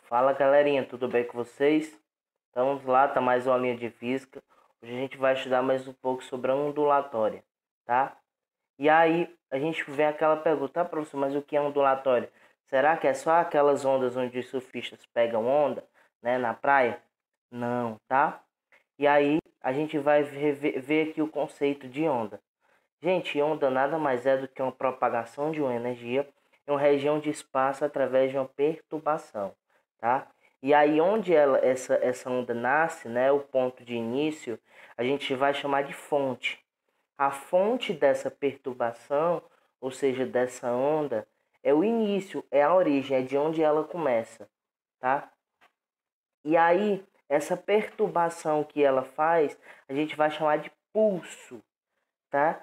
Fala galerinha, tudo bem com vocês? Então, vamos lá, tá mais uma aulinha de física. Hoje a gente vai estudar mais um pouco sobre a ondulatória, tá? E aí a gente vem aquela pergunta, tá, professor, mas o que é ondulatória? Será que é só aquelas ondas onde os surfistas pegam onda, né, na praia? Não, tá? E aí a gente vai ver aqui o conceito de onda. Gente, onda nada mais é do que uma propagação de uma energia em uma região de espaço através de uma perturbação, tá? E aí onde essa onda nasce, né, o ponto de início, a gente vai chamar de fonte. A fonte dessa perturbação, ou seja, dessa onda, é o início, é a origem, é de onde ela começa, tá? E aí, essa perturbação que ela faz, a gente vai chamar de pulso, tá?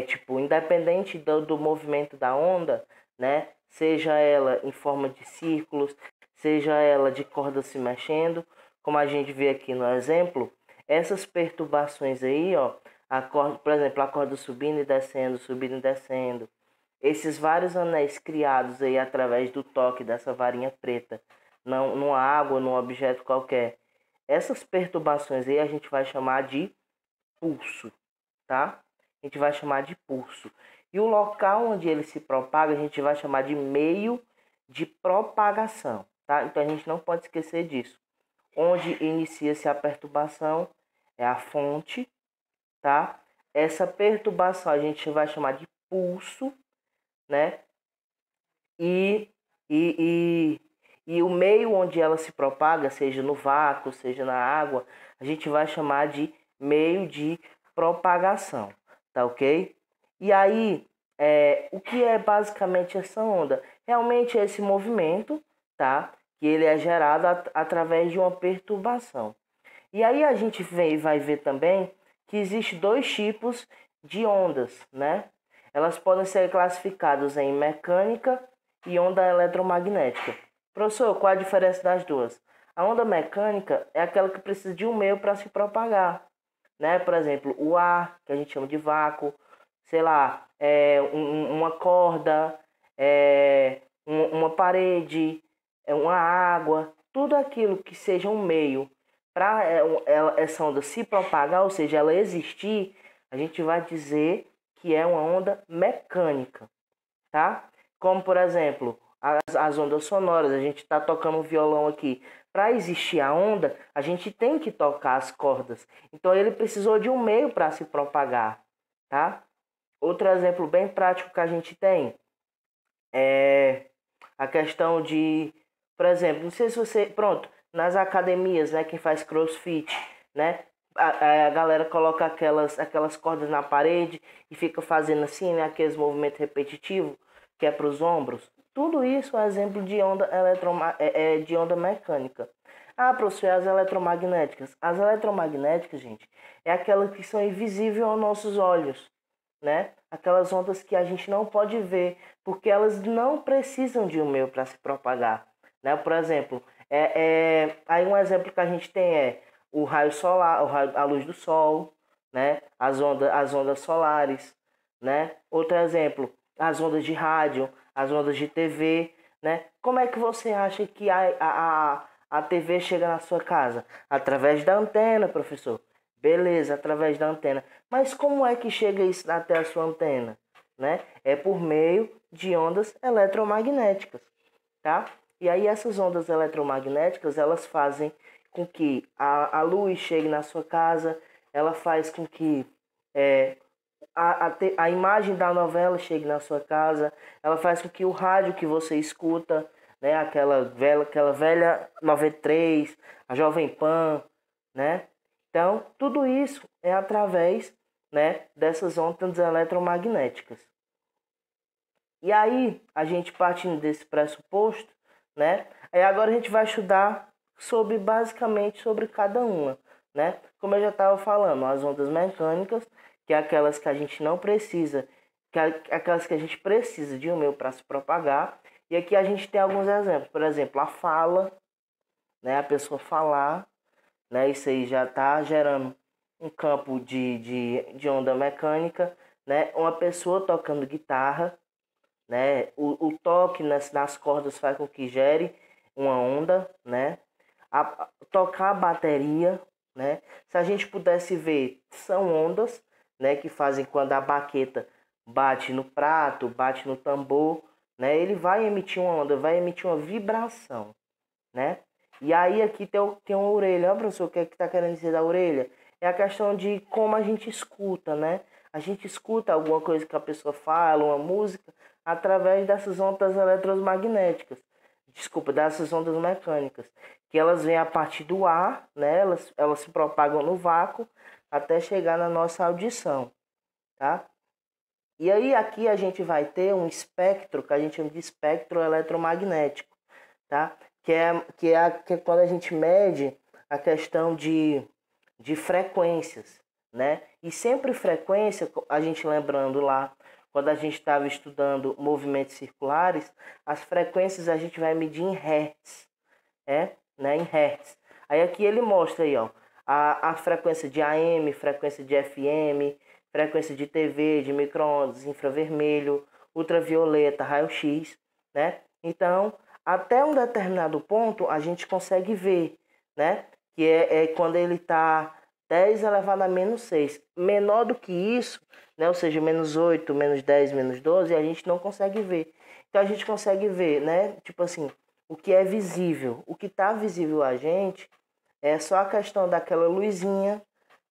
Tipo, independente do movimento da onda, né? Seja ela em forma de círculos, seja ela de corda se mexendo, como a gente vê aqui no exemplo, essas perturbações aí, ó, a corda, por exemplo, a corda subindo e descendo, esses vários anéis criados aí através do toque dessa varinha preta, não, numa água, num objeto qualquer, essas perturbações aí a gente vai chamar de pulso, tá? A gente vai chamar de pulso. E o local onde ele se propaga, a gente vai chamar de meio de propagação, tá? Então a gente não pode esquecer disso. Onde inicia-se a perturbação é a fonte, tá? Essa perturbação a gente vai chamar de pulso, né? E, e, e o meio onde ela se propaga, seja no vácuo, seja na água, a gente vai chamar de meio de propagação, tá ok? E aí, o que é basicamente essa onda? Realmente é esse movimento, tá? Que ele é gerado através de uma perturbação. E aí a gente vai ver também que existe dois tipos de ondas, né? Elas podem ser classificadas em mecânica e onda eletromagnética. Professor, qual a diferença das duas? A onda mecânica é aquela que precisa de um meio para se propagar, né? Por exemplo, o ar, que a gente chama de vácuo, sei lá, uma corda, uma parede, uma água, tudo aquilo que seja um meio para essa onda se propagar, ou seja, ela existir, a gente vai dizer que é uma onda mecânica, tá? Como, por exemplo, as ondas sonoras, a gente está tocando um violão aqui. Para existir a onda, a gente tem que tocar as cordas. Então, ele precisou de um meio para se propagar, tá? Outro exemplo bem prático que a gente tem é a questão de, por exemplo, não sei se você, pronto, nas academias, né, quem faz CrossFit, né, a galera coloca aquelas cordas na parede e fica fazendo assim, né, aqueles movimentos repetitivos que é para os ombros. Tudo isso é exemplo de onda de onda mecânica. Ah, professor, as eletromagnéticas. As eletromagnéticas, gente, é aquelas que são invisíveis aos nossos olhos, né? Aquelas ondas que a gente não pode ver, porque elas não precisam de um meio para se propagar, né? Por exemplo, aí um exemplo que a gente tem é o raio solar, a luz do sol, né? As ondas solares, né? Outro exemplo, as ondas de rádio, as ondas de TV, né? Como é que você acha que a TV chega na sua casa? Através da antena, professor. Beleza, através da antena. Mas como é que chega isso até a sua antena? Né? É por meio de ondas eletromagnéticas, tá? E aí essas ondas eletromagnéticas, elas fazem com que a luz chegue na sua casa, ela faz com que a imagem da novela chegue na sua casa, ela faz com que o rádio que você escuta, né, aquela velha 93, a Jovem Pan, né? Então, tudo isso é através, né, dessas ondas eletromagnéticas. E aí, a gente partindo desse pressuposto, né? Aí agora a gente vai estudar basicamente sobre cada uma, né? Como eu já estava falando, as ondas mecânicas, que é aquelas que a gente não precisa, aquelas que a gente precisa de um meio para se propagar. E aqui a gente tem alguns exemplos. Por exemplo, a fala, né? A pessoa falar, né? Isso aí já está gerando um campo de onda mecânica, né? Uma pessoa tocando guitarra, né? O toque nas cordas faz com que gere uma onda, né? Tocar a bateria, né? Se a gente pudesse ver, são ondas, né, que fazem quando a baqueta bate no prato, bate no tambor, né? Ele vai emitir uma onda, vai emitir uma vibração, né? E aí aqui tem uma orelha. Ó, professor, o que é que tá querendo dizer da orelha? É a questão de como a gente escuta, né? A gente escuta alguma coisa que a pessoa fala, uma música, através dessas ondas eletromagnéticas. Desculpa, dessas ondas mecânicas. Que elas vêm a partir do ar, né? Elas se propagam no vácuo até chegar na nossa audição, tá? E aí aqui a gente vai ter um espectro, que a gente chama de espectro eletromagnético, tá? Que é quando a gente mede a questão de frequências, né? E sempre frequência, a gente lembrando lá, quando a gente estava estudando movimentos circulares, as frequências a gente vai medir em hertz, né? Em hertz. Aí aqui ele mostra aí, ó, a frequência de AM, frequência de FM, frequência de TV, de micro-ondas, infravermelho, ultravioleta, raio-x, né? Então, até um determinado ponto a gente consegue ver, né? Que é quando ele está 10 elevado a menos 6. Menor do que isso, né? Ou seja, menos 8, menos 10, menos 12, a gente não consegue ver. Então a gente consegue ver, né? Tipo assim, o que é visível. O que está visível a gente é só a questão daquela luzinha,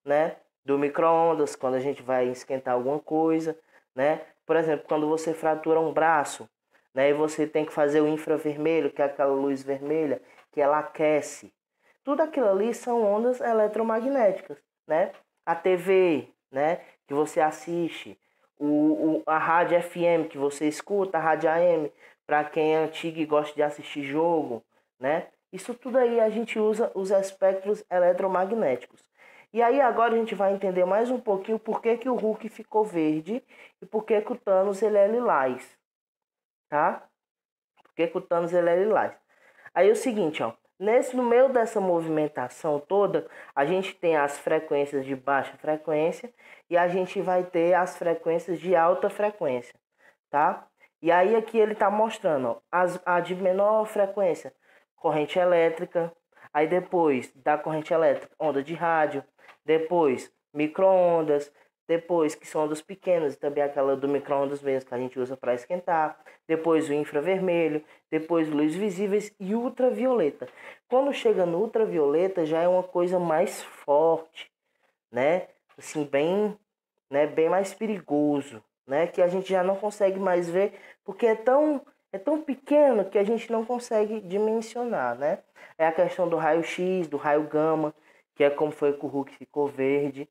né? Do micro-ondas, quando a gente vai esquentar alguma coisa, né? Por exemplo, quando você fratura um braço, né? E você tem que fazer o infravermelho, que é aquela luz vermelha, que ela aquece. Tudo aquilo ali são ondas eletromagnéticas, né? A TV, né? Que você assiste, a rádio FM que você escuta, a rádio AM, para quem é antigo e gosta de assistir jogo, né? Isso tudo aí a gente usa os espectros eletromagnéticos. E aí agora a gente vai entender mais um pouquinho por que o Hulk ficou verde e por que o Thanos ele é lilás, tá? Por que o Thanos ele é lilás. Aí é o seguinte, ó. No meio dessa movimentação toda, a gente tem as frequências de baixa frequência e a gente vai ter as frequências de alta frequência, tá? E aí aqui ele está mostrando, ó, a de menor frequência, corrente elétrica, aí depois da corrente elétrica, onda de rádio, depois micro-ondas, depois que são ondas pequenas, e também aquela do micro-ondas mesmo que a gente usa para esquentar, depois o infravermelho, depois luzes visíveis e ultravioleta. Quando chega no ultravioleta já é uma coisa mais forte, né? Assim, bem, né, bem mais perigoso, né? Que a gente já não consegue mais ver porque é tão pequeno que a gente não consegue dimensionar, né? É a questão do raio-x, do raio gama, que é como foi que o Hulk ficou verde,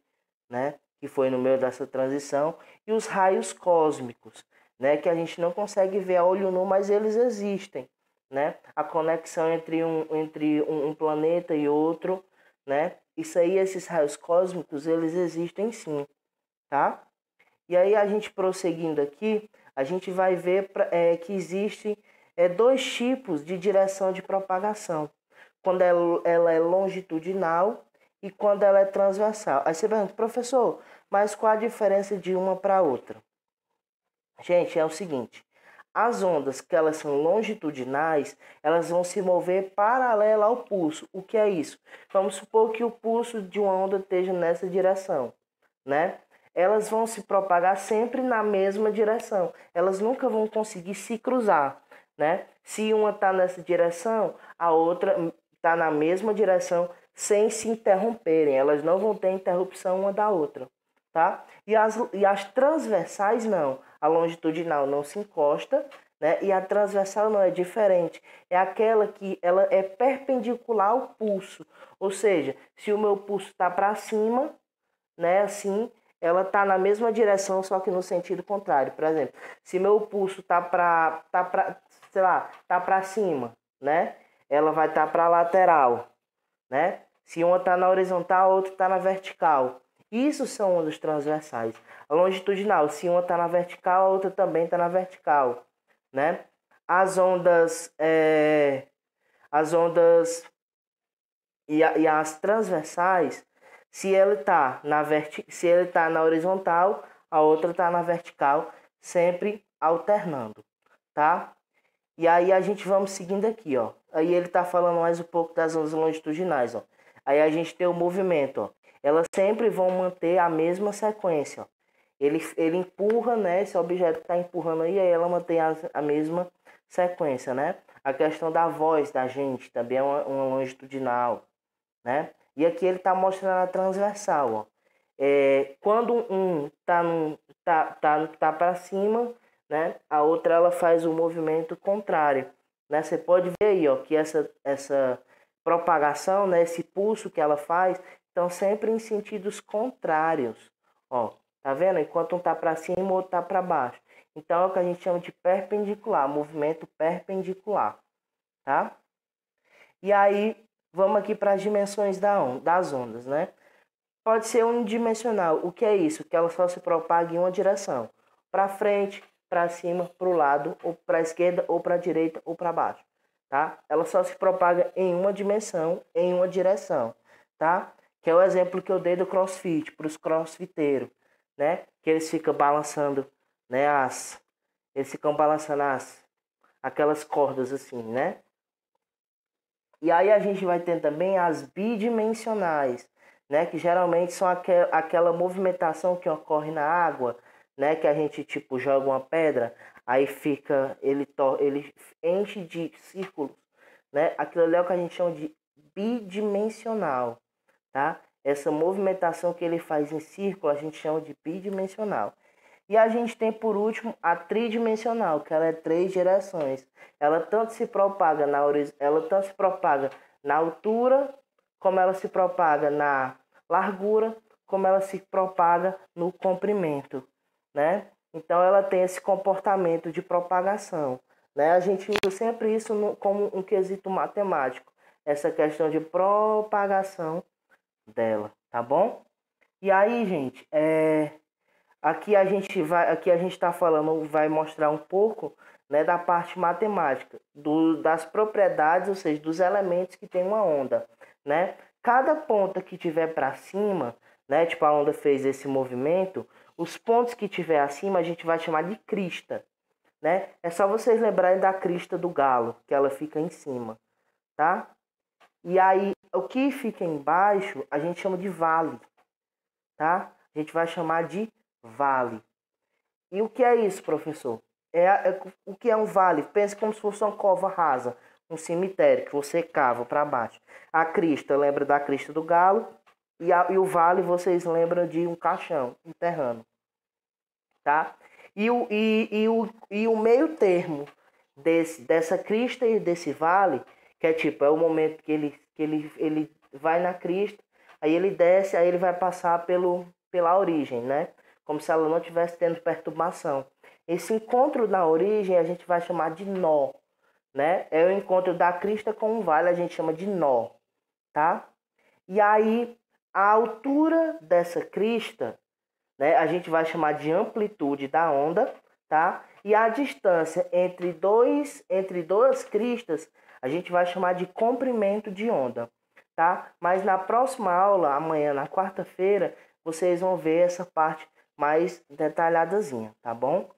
né? Que foi no meio dessa transição, e os raios cósmicos, né? Que a gente não consegue ver a olho nu, mas eles existem, né? A conexão entre um planeta e outro, né? Isso aí, esses raios cósmicos, eles existem sim, tá? E aí a gente prosseguindo aqui, a gente vai ver que existem dois tipos de direção de propagação. Quando ela é longitudinal e quando ela é transversal. Aí você pergunta, professor, mas qual a diferença de uma para outra? Gente, é o seguinte, as ondas que elas são longitudinais, elas vão se mover paralela ao pulso. O que é isso? Vamos supor que o pulso de uma onda esteja nessa direção, né? Elas vão se propagar sempre na mesma direção. Elas nunca vão conseguir se cruzar, né? Se uma está nessa direção, a outra está na mesma direção sem se interromperem. Elas não vão ter interrupção uma da outra, tá? E as transversais não. A longitudinal não se encosta, né? E a transversal não, é diferente. É aquela que ela é perpendicular ao pulso. Ou seja, se o meu pulso está para cima, né? Assim, ela está na mesma direção, só que no sentido contrário. Por exemplo, se meu pulso sei lá, tá para cima, né? Ela vai estar para a lateral, né? Se uma está na horizontal, a outra está na vertical. Isso são ondas transversais. A longitudinal, se uma está na vertical, a outra também está na vertical, né? As ondas, e as transversais, se ele está na horizontal, a outra está na vertical, sempre alternando, tá? E aí a gente vamos seguindo aqui, ó. Aí ele tá falando mais um pouco das ondas longitudinais, ó. Aí a gente tem o movimento, ó. Elas sempre vão manter a mesma sequência, ó. Ele empurra, né? Esse objeto tá empurrando aí ela mantém a mesma sequência, né? A questão da voz da gente também é uma longitudinal, né? E aqui ele tá mostrando a transversal, ó. Quando um tá para cima, né? A outra ela faz o movimento contrário, né? Você pode ver aí, ó, que essa propagação, né? Esse pulso que ela faz, estão sempre em sentidos contrários, ó. Tá vendo? Enquanto um tá para cima, o outro tá para baixo. Então é o que a gente chama de perpendicular, movimento perpendicular, tá? E aí vamos aqui para as dimensões das ondas, né? Pode ser unidimensional. O que é isso? Que ela só se propaga em uma direção. Para frente, para cima, para o lado, ou para a esquerda, ou para a direita, ou para baixo. Tá? Ela só se propaga em uma dimensão, em uma direção. Tá? Que é o exemplo que eu dei do crossfit, para os crossfiteiros. Né? Que eles ficam balançando, né? Eles ficam balançando aquelas cordas assim, né? E aí a gente vai ter também as bidimensionais, né, que geralmente são aquela movimentação que ocorre na água, né, que a gente tipo joga uma pedra, aí fica ele enche de círculos, né? Aquilo ali é o que a gente chama de bidimensional, tá? Essa movimentação que ele faz em círculo a gente chama de bidimensional. E a gente tem por último a tridimensional, que ela é 3 direções. Ela tanto se propaga na altura, como ela se propaga na largura, como ela se propaga no comprimento, né? Então ela tem esse comportamento de propagação, né? A gente usa sempre isso como um quesito matemático, essa questão de propagação dela, tá bom? E aí, gente, aqui a gente está falando, vai mostrar um pouco, né, da parte matemática, das propriedades, ou seja, dos elementos que tem uma onda, né? Cada ponta que tiver para cima, né, tipo a onda fez esse movimento, os pontos que tiver acima a gente vai chamar de crista, né? É só vocês lembrarem da crista do galo, que ela fica em cima, tá? E aí, o que fica embaixo a gente chama de vale, tá? A gente vai chamar de vale. E o que é isso, professor? O que é um vale? Pense como se fosse uma cova rasa, um cemitério que você cava para baixo. A crista lembra da crista do galo e o vale vocês lembram de um caixão enterrando, tá? E o meio termo dessa crista e desse vale, que é tipo, é o momento que ele vai na crista, aí ele desce, aí ele vai passar pela origem, né? Como se ela não estivesse tendo perturbação. Esse encontro na origem a gente vai chamar de nó, né? É o encontro da crista com o vale, a gente chama de nó, tá? E aí, a altura dessa crista, né, a gente vai chamar de amplitude da onda, tá? E a distância entre duas cristas, a gente vai chamar de comprimento de onda, tá? Mas na próxima aula, amanhã, na quarta-feira, vocês vão ver essa parte mais detalhadazinha, tá bom?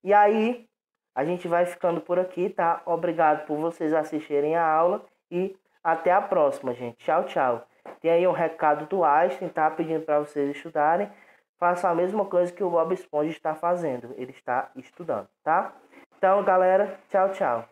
E aí, a gente vai ficando por aqui, tá? Obrigado por vocês assistirem a aula e até a próxima, gente. Tchau, tchau. Tem aí um recado do Einstein, tá? Pedindo para vocês estudarem. Façam a mesma coisa que o Bob Esponja está fazendo. Ele está estudando, tá? Então, galera, tchau, tchau.